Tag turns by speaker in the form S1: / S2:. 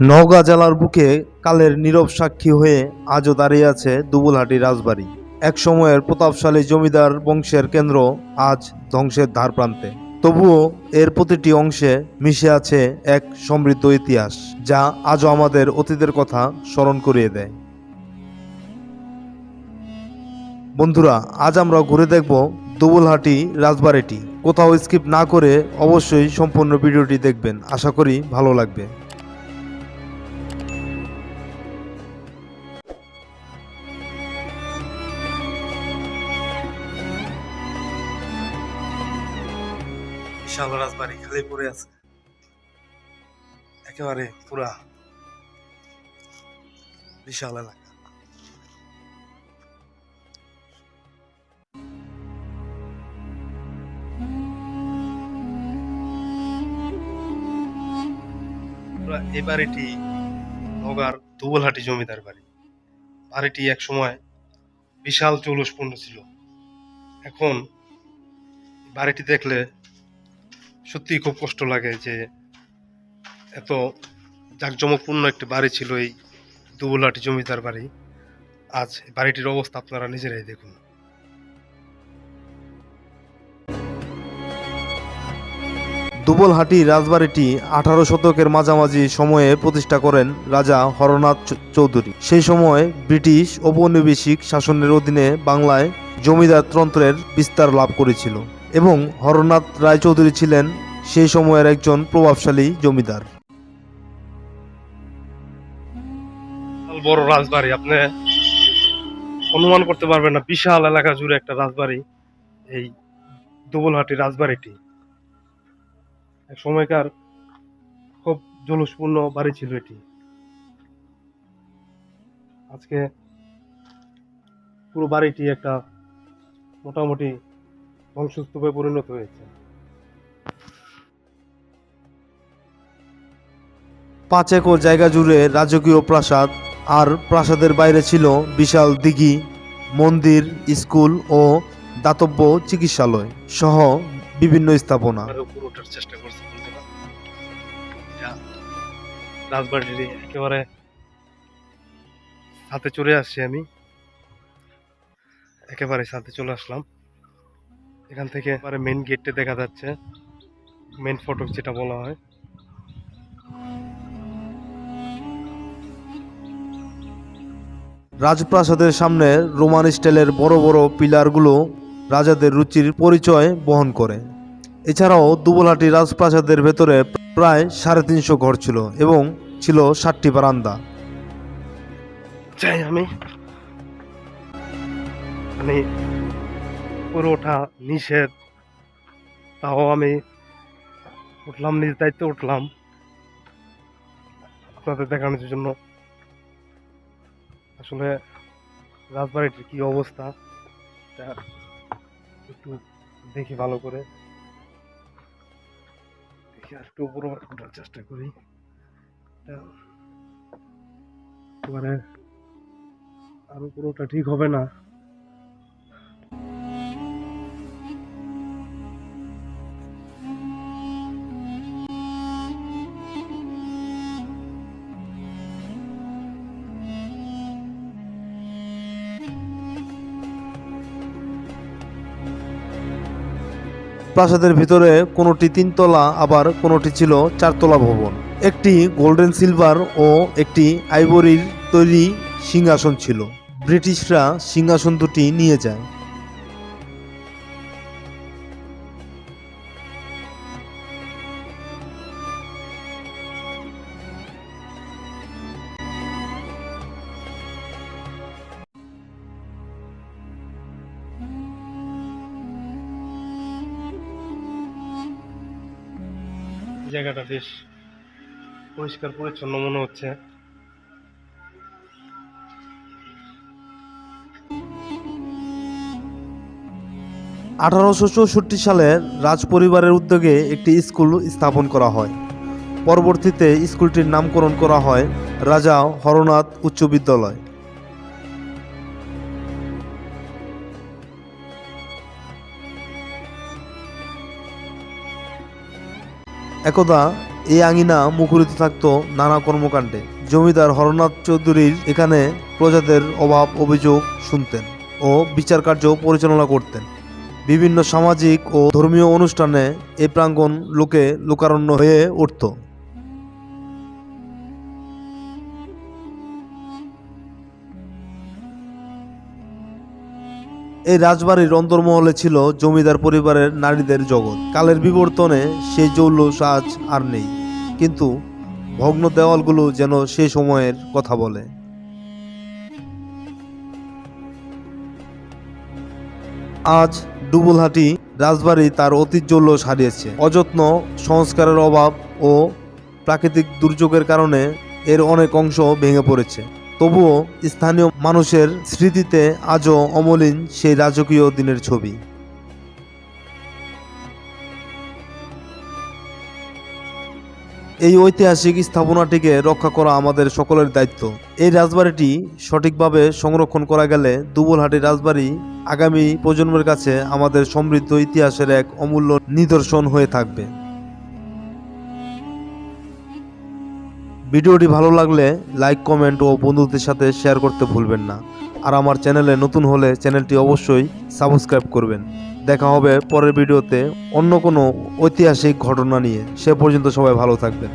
S1: নওগাঁ জেলার বুকে কালের নীরব সাক্ষী হয়ে আজও দাঁড়িয়ে আছে দুবুলহাটি রাজবাড়ি। এক সময়ের প্রতাপশালী জমিদার বংশের কেন্দ্র আজ ধ্বংসের ধারপ্রান্তে। তবুও এর প্রতিটি অংশে মিশে আছে এক সমৃদ্ধ ইতিহাস, যা আজও আমাদের অতীতের কথা স্মরণ করিয়ে দেয়। বন্ধুরা, আজ আমরা ঘুরে দেখব দুবুলহাটি রাজবাড়িটি। কোথাও স্কিপ না করে অবশ্যই সম্পূর্ণ ভিডিওটি দেখবেন, আশা করি ভালো লাগবে। বিশাল রাজবাড়ি খালি পড়ে আছে, একেবারে পুরা বিশাল এলাকা। এই বাড়িটি নওগাঁর দুবুলহাটি জমিদার বাড়ি। বাড়িটি এক সময় বিশাল জৌলুসপূর্ণ ছিল। এখন বাড়িটি দেখলে সত্যি খুব কষ্ট লাগে যে এত জাঁকজমকপূর্ণ একটি বাড়ি ছিল এই দুবুলহাটি জমিদার বাড়ি। আজ বাড়িটির অবস্থা আপনারা নিজেরাই দেখুন। দুবুলহাটি রাজবাড়িটি 18 শতকের মাঝামাঝি সময়ে প্রতিষ্ঠা করেন রাজা হরনাথ চৌধুরী। সেই সময় ব্রিটিশ ঔপনিবেশিক শাসনের অধীনে বাংলায় জমিদার তন্ত্রের বিস্তার লাভ করেছিল এবং হরনাথ রায় চৌধুরী ছিলেন সেই সময়ের একজন প্রভাবশালী জমিদার। বড় রাজবাড়ি, আপনি অনুমান করতে পারবেন না, বিশাল এলাকা জুড়ে একটা রাজবাড়ি এই দুবুলহাটি রাজবাড়িটি। এক সময়কার খুব জৌলুসপূর্ণ বাড়ি ছিল এটি। আজকে পুরো বাড়িটি একটা মোটামুটি ধ্বংসস্তূপে পরিণত হয়েছে। 5 একর জায়গা জুড়ে রাজকীয় প্রাসাদ, আর প্রাসাদের বাইরে ছিল বিশাল দিঘি, মন্দির, স্কুল ও দাতব্য চিকিৎসালয় সহ বিভিন্ন স্থাপনা। চেষ্টা করছি রাজবাড়ির একেবারে ছাদে চলে আসছি, আমি একেবারে ছাদে চলে আসলাম। এখান থেকে মেন গেটটা দেখা যাচ্ছে, মেন ফটক যেটা বলা হয়। রাজপ্রাসাদের সামনে রোমান স্টাইলের বড় বড় পিলারগুলো রাজাদের রুচির পরিচয় বহন করে। এছাড়াও দুবুলহাটি রাজপ্রাসাদের ভেতরে প্রায় 350 ঘর ছিল এবং ছিল 7টি বারান্দা। চাই আমি মানে পুরো ওঠা নিষেধ, তাও আমি উঠলাম, নিজ দায়িত্বে উঠলাম আপনাদের দেখানোর জন্য। আসলে রাজবাড়িটির কি অবস্থা একটু দেখি ভালো করে, দেখি আর একটু উপরে ওঠার চেষ্টা করি। এবারে আর পুরোটা ঠিক হবে না। প্রাসাদের ভিতরে কোনোটি 3 তলা, আবার কোনোটি ছিল 4 তলা ভবন। একটি গোল্ডেন সিলভার ও একটি আইভরির তৈরি সিংহাসন ছিল। ব্রিটিশরা সিংহাসন দুটি নিয়ে যায়। জায়গাটা বেশ পরিষ্কার পরিচ্ছন্ন মনে হচ্ছে। সালে রাজ পরিবারের উদ্যোগে একটি স্কুল স্থাপন করা হয়। পরবর্তীতে স্কুলটির নামকরণ করা হয় রাজা হরনাথ উচ্চ বিদ্যালয়। একদা
S2: এই আঙিনা মুখরিত থাকত নানা কর্মকাণ্ডে। জমিদার হরনাথ চৌধুরীর এখানে প্রজাদের অভাব অভিযোগ শুনতেন ও বিচার কার্য পরিচালনা করতেন। বিভিন্ন সামাজিক ও ধর্মীয় অনুষ্ঠানে এই প্রাঙ্গণ লোকারণ্য হয়ে উঠত। এই রাজবাড়ির অন্তর্মহলে ছিল জমিদার পরিবারের নারীদের জগৎ। কালের বিবর্তনে সেই জৌলুস আজ আর নেই, কিন্তু ভগ্ন দেওয়ালগুলো যেন সেই সময়ের কথা বলে। আজ ডুবুলহাটি রাজবাড়ি তার অতীত জৌলুস হারিয়েছে। অযত্ন, সংস্কারের অভাব ও প্রাকৃতিক দুর্যোগের কারণে এর অনেক অংশ ভেঙে পড়েছে। তবুও স্থানীয় মানুষের স্মৃতিতে আজও অমলিন সেই রাজকীয় দিনের ছবি। এই ঐতিহাসিক স্থাপনাটিকে রক্ষা করা আমাদের সকলের দায়িত্ব। এই রাজবাড়িটি সঠিকভাবে সংরক্ষণ করা গেলে দুবুলহাটি রাজবাড়ি আগামী প্রজন্মের কাছে আমাদের সমৃদ্ধ ইতিহাসের এক অমূল্য নিদর্শন হয়ে থাকবে। ভিডিওটি ভালো লাগলে লাইক, কমেন্ট ও বন্ধুদের সাথে শেয়ার করতে ভুলবেন না। আর আমার চ্যানেলে নতুন হলে চ্যানেলটি অবশ্যই সাবস্ক্রাইব করবেন। দেখা হবে পরের ভিডিওতে অন্য কোনো ঐতিহাসিক ঘটনা নিয়ে। সে পর্যন্ত সবাই ভালো থাকবেন।